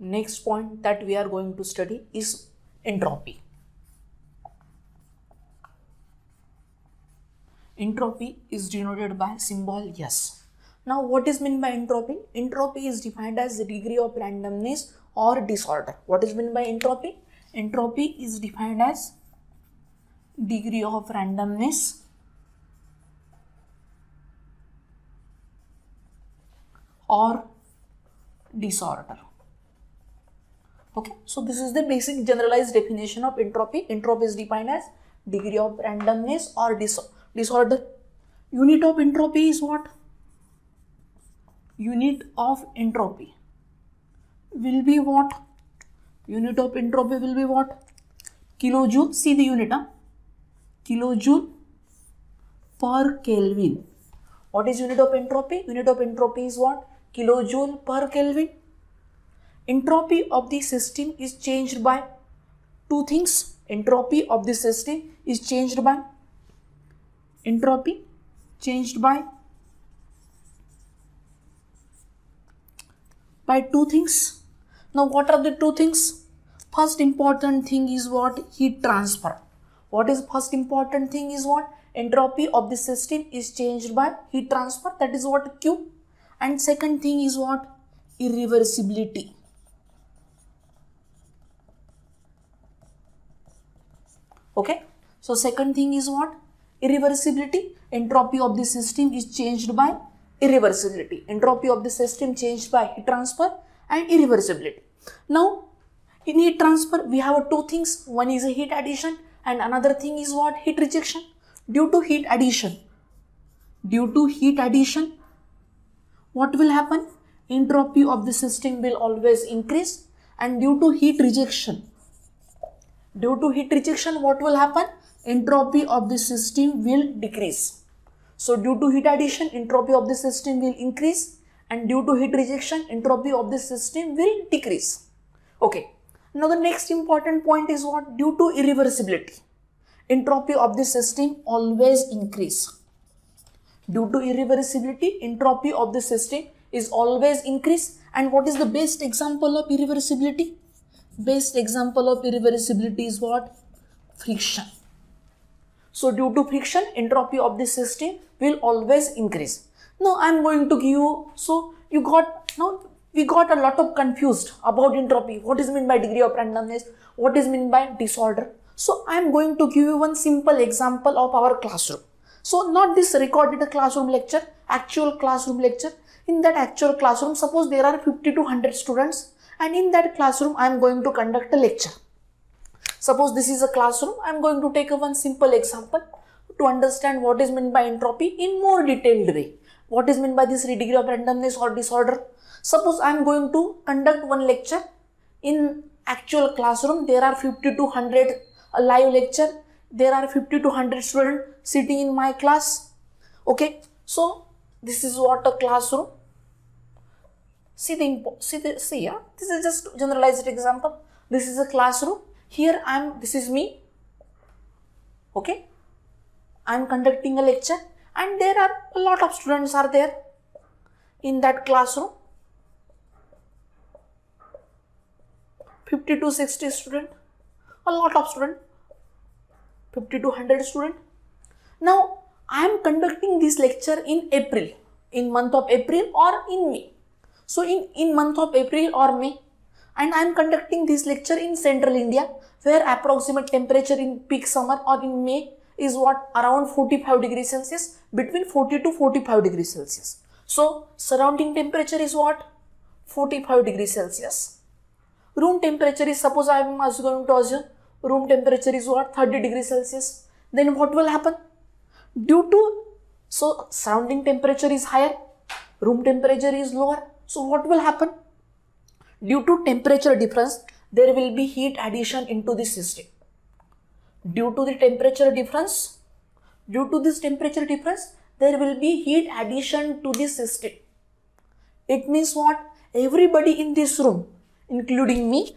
next point that we are going to study is entropy. Entropy is denoted by symbol S. Now what is meant by entropy? Entropy is defined as the degree of randomness or disorder. What is meant by entropy? Entropy is defined as degree of randomness or disorder. Okay, so this is the basic generalized definition of entropy. Entropy is defined as degree of randomness or disorder. Unit of entropy is what? Unit of entropy will be what? Unit of entropy will be what? Kilojoule. See the unit, kilojoule per Kelvin. What is unit of entropy? Unit of entropy is what? Kilojoule per Kelvin. Entropy of the system is changed by two things. Entropy of the system is changed by two things. Now what are the two things? First important thing is what? Heat transfer. What is first important thing is what? Entropy of the system is changed by heat transfer, that is what? Q. And second thing is what? Irreversibility. Okay, so second thing is what? Irreversibility. Entropy of the system is changed by irreversibility. Entropy of the system changed by heat transfer and irreversibility. Now in heat transfer we have two things. One is a heat addition and another thing is what? Heat rejection. Due to heat addition, what will happen? Entropy of the system will always increase, and due to heat rejection, what will happen? Entropy of the system will decrease. So due to heat addition, entropy of the system will increase, and due to heat rejection, entropy of the system will decrease. Okay. Now the next important point is what? Due to irreversibility, entropy of the system always increase. Due to irreversibility, entropy of the system is always increase. And what is the best example of irreversibility? Best example of irreversibility is what? Friction. So due to friction, entropy of the system will always increase. Now I am going to give you, so we got a lot of confused about entropy. What is meant by degree of randomness? What is meant by disorder? So I am going to give you one simple example of our classroom. So not this recorded classroom lecture, actual classroom lecture. In that actual classroom, suppose there are 50 to 100 students, and in that classroom I am going to conduct a lecture. Suppose this is a classroom. I am going to take one simple example to understand what is meant by entropy in more detailed way. What is meant by this degree of randomness or disorder? Suppose I am going to conduct one lecture in actual classroom. There are 50 to 100 a live lecture. There are 50 to 100 students sitting in my class. Okay, so this is what a classroom. See, this is just generalized example. This is a classroom. Here this is me. Okay, I am conducting a lecture, and there are a lot of students are there in that classroom. 50 to 60 students, a lot of students, 50 to 100 students. Now I am conducting this lecture in April, in month of April or in May. So in month of April or May, and I am conducting this lecture in central India, where approximate temperature in peak summer or in May is what? Around 45 degrees Celsius, between 40 to 45 degrees Celsius. So surrounding temperature is what? 45 degrees Celsius. Room temperature is, suppose I am also going to assume room temperature is what? 30 degrees Celsius. Then what will happen? So surrounding temperature is higher, room temperature is lower. So what will happen? Due to temperature difference, there will be heat addition into the system. Due to this temperature difference, there will be heat addition to the system. It means what? Everybody in this room, including me,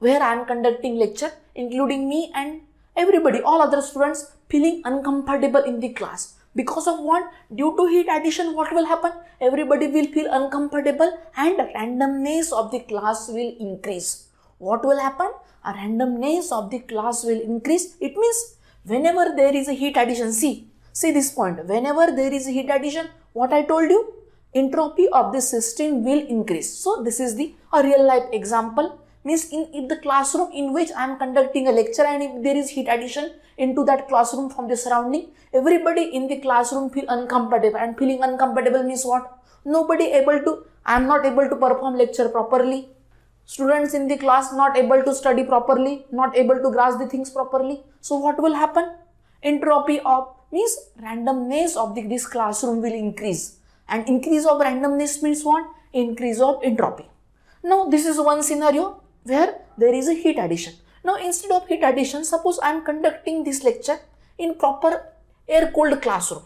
where I am conducting lecture, including me and everybody, all other students feeling uncomfortable in the class. Because of what? Due to heat addition, what will happen? Everybody will feel uncomfortable and randomness of the class will increase. What will happen? A randomness of the class will increase. It means whenever there is a heat addition, see this point, whenever there is a heat addition, what I told you? Entropy of the system will increase. So this is a real life example. Means in the classroom in which I am conducting a lecture, and if there is heat addition into that classroom from the surrounding, everybody in the classroom feel uncomfortable, and feeling uncomfortable means what? I am not able to perform lecture properly. Students in the class not able to study properly, not able to grasp the things properly. So what will happen? Entropy of means randomness of this classroom will increase. And increase of randomness means what? Increase of entropy. Now this is one scenario where there is a heat addition. Now instead of heat addition, suppose I am conducting this lecture in proper air-cooled classroom.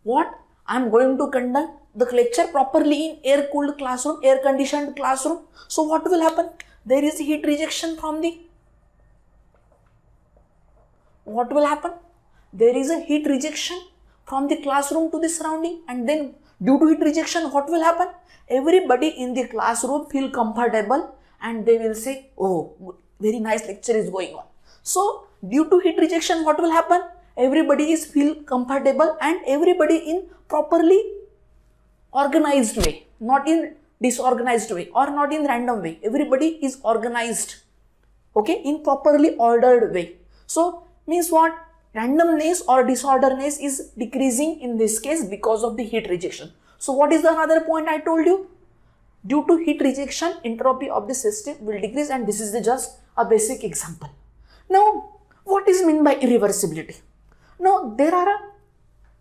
What? I am going to conduct the lecture properly in air-cooled classroom, air-conditioned classroom. So what will happen? There is heat rejection from the... What will happen? There is a heat rejection from the classroom to the surrounding, and then due to heat rejection, what will happen? Everybody in the classroom feel comfortable and they will say, oh, very nice lecture is going on. So due to heat rejection, what will happen? Everybody is feel comfortable and everybody in properly organized way, not in disorganized way or not in random way. Everybody is organized, okay, in properly ordered way. So means what? Randomness or disorderness is decreasing in this case because of the heat rejection. So what is the another point I told you? Due to heat rejection, entropy of the system will decrease, and this is just a basic example. Now, what is meant by irreversibility? Now, there are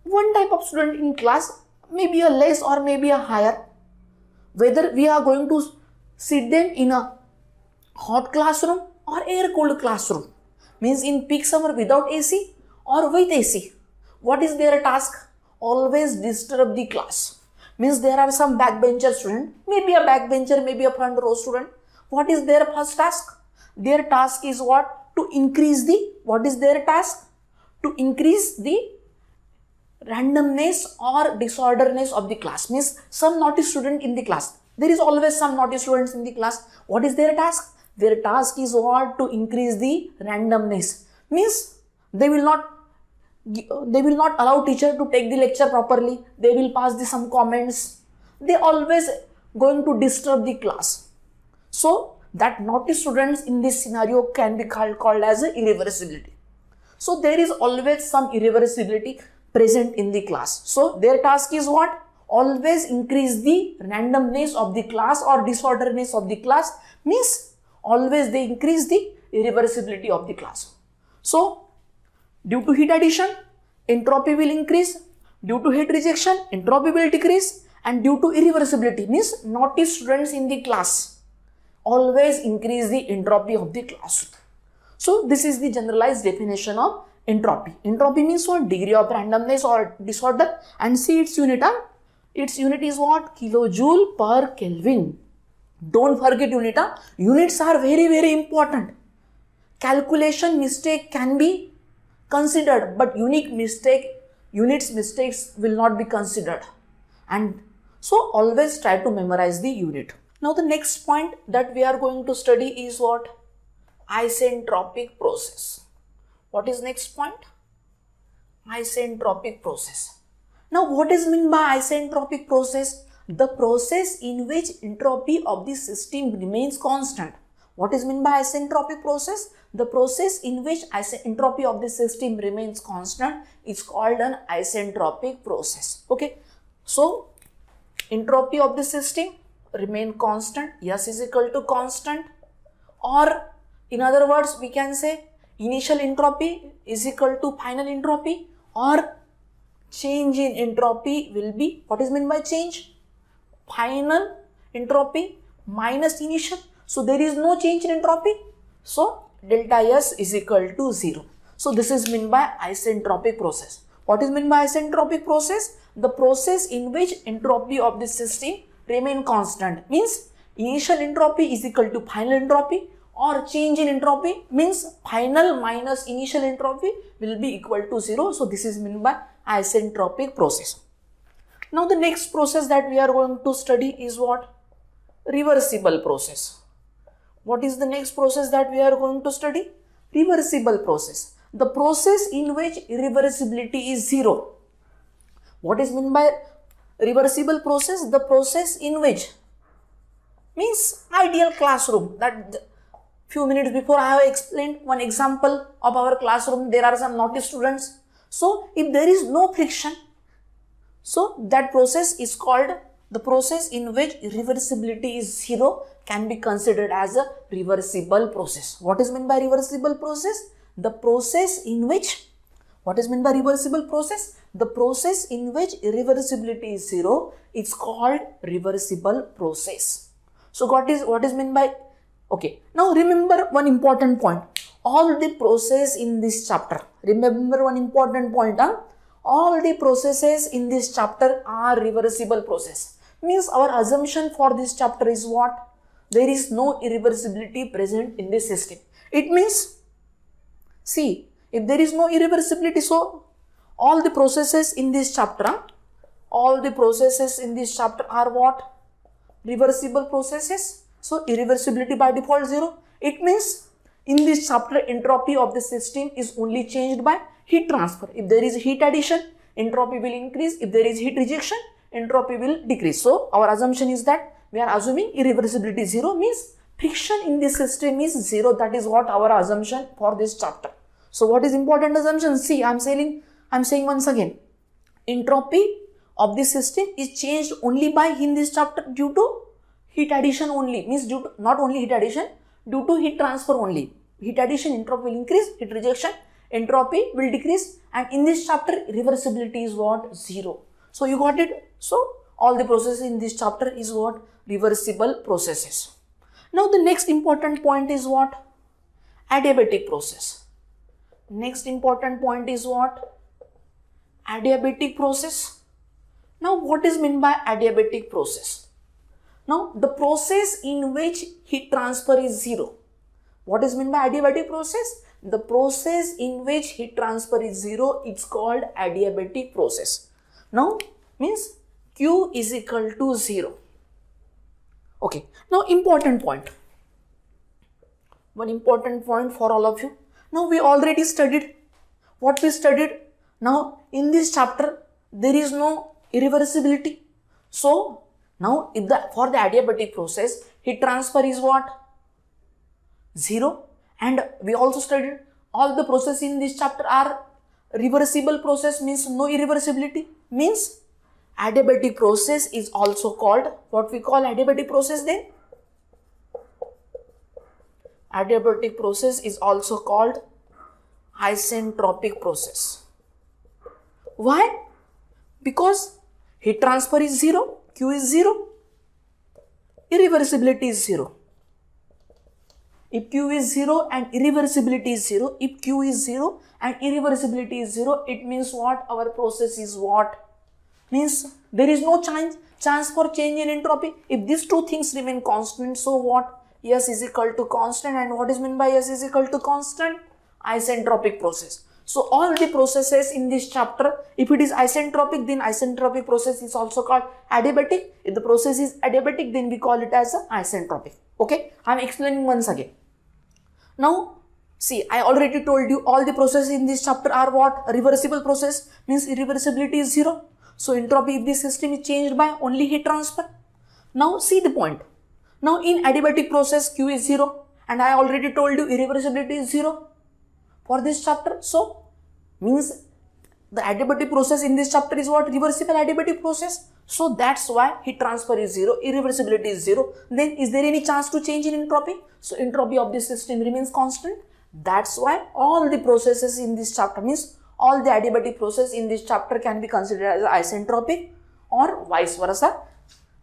one type of student in class, maybe a less or maybe a higher. Whether we are going to sit them in a hot classroom or air-cooled classroom, means in peak summer without AC or with AC. What is their task? Always disturb the class. Means there are some backbencher student, maybe a backbencher, maybe a front row student. What is their first task? Their task is what? To increase the, what is their task? To increase the randomness or disorderness of the class. Means some naughty student in the class. There is always some naughty students in the class. What is their task? Their task is what? To increase the randomness. Means they will not allow teacher to take the lecture properly. They will pass some comments. They always going to disturb the class. So that naughty students in this scenario can be called as irreversibility. So there is always some irreversibility present in the class. So their task is what? Always increase the randomness of the class or disorderness of the class. Means always they increase the irreversibility of the class. So due to heat addition, entropy will increase. Due to heat rejection, entropy will decrease. And due to irreversibility, means naughty students in the class always increase the entropy of the class. So this is the generalized definition of entropy. Entropy means what? Degree of randomness or disorder. And see its unit. Its unit is what? Kilojoule per Kelvin. Don't forget unit. Units are very, very important. Calculation mistake can be considered, but units mistakes will not be considered. And so always try to memorize the unit. Now the next point that we are going to study is what? Isentropic process. What is next point? Isentropic process. Now what is meant by isentropic process? The process in which entropy of the system remains constant. What is meant by isentropic process? The process in which entropy of the system remains constant is called an isentropic process. Okay. So entropy of the system remain constant. S is equal to constant, or in other words we can say initial entropy is equal to final entropy, or change in entropy will be, what is meant by change? Final entropy minus initial. So there is no change in entropy. So delta S is equal to 0. So this is meant by isentropic process. What is meant by isentropic process? The process in which entropy of the system remain constant. Means initial entropy is equal to final entropy, or change in entropy means final minus initial entropy will be equal to 0. So this is meant by isentropic process. Now the next process that we are going to study is what? Reversible process. What is the next process that we are going to study? Reversible process. The process in which irreversibility is 0. What is meant by reversible process? The process in which means ideal classroom. That few minutes before I have explained one example of our classroom. There are some naughty students. So if there is no friction, so that process is called the process in which irreversibility is 0 can be considered as a reversible process. What is meant by reversible process? The process in which, what is meant by reversible process? The process in which irreversibility is 0 is called reversible process. So what is meant by, okay, now remember one important point. All the process in this chapter, remember one important point, all the processes in this chapter are reversible process. Means our assumption for this chapter is what? There is no irreversibility present in this system. It means, see, if there is no irreversibility, so all the processes in this chapter, all the processes in this chapter are what? Reversible processes. So irreversibility by default 0. It means in this chapter entropy of the system is only changed by heat transfer. If there is heat addition, entropy will increase. If there is heat rejection, entropy will decrease. So our assumption is that we are assuming irreversibility 0 means friction in this system is 0. That is what our assumption for this chapter. So what is important assumption? See, I am saying once again, entropy of the system is changed only by in this chapter due to heat addition only, means due to not only heat addition, due to heat transfer only. Heat addition, entropy will increase, heat rejection, entropy will decrease, and in this chapter reversibility is what? 0. So you got it. So all the processes in this chapter is what? Reversible processes. Now the next important point is what? Adiabatic process. Next important point is what? Adiabatic process. Now what is meant by adiabatic process? Now the process in which heat transfer is 0. What is meant by adiabatic process? The process in which heat transfer is 0, it's called adiabatic process. Now means Q is equal to 0. Okay, now important point. One important point for all of you. Now we already studied what we studied. Now in this chapter there is no irreversibility. So now if for the adiabatic process heat transfer is what? 0. And we also studied all the processes in this chapter are reversible process, means no irreversibility, means adiabatic process is also called, what we call adiabatic process then? Adiabatic process is also called isentropic process. Why? Because heat transfer is 0, Q is 0, irreversibility is 0. If Q is 0 and irreversibility is 0, if Q is 0 and irreversibility is 0, it means what? Our process is what? Means there is no chance for change in entropy. If these two things remain constant, so what? S is equal to constant, and what is meant by S is equal to constant? Isentropic process. So all the processes in this chapter, if it is isentropic, then isentropic process is also called adiabatic. If the process is adiabatic, then we call it as a isentropic. Okay, I am explaining once again. Now, see, I already told you all the processes in this chapter are what? Reversible process, means irreversibility is 0. So entropy if this system is changed by only heat transfer. Now see the point. Now in adiabatic process Q is 0, and I already told you irreversibility is 0 for this chapter. So means the adiabatic process in this chapter is what? Reversible adiabatic process. So that's why heat transfer is 0, irreversibility is 0. Then is there any chance to change in entropy? So entropy of this system remains constant. That's why all the processes in this chapter, means all the adiabatic process in this chapter can be considered as isentropic, or vice versa.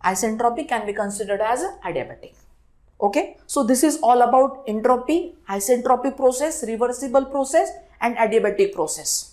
Isentropic can be considered as adiabatic. Okay, so this is all about entropy, isentropic process, reversible process and adiabatic process.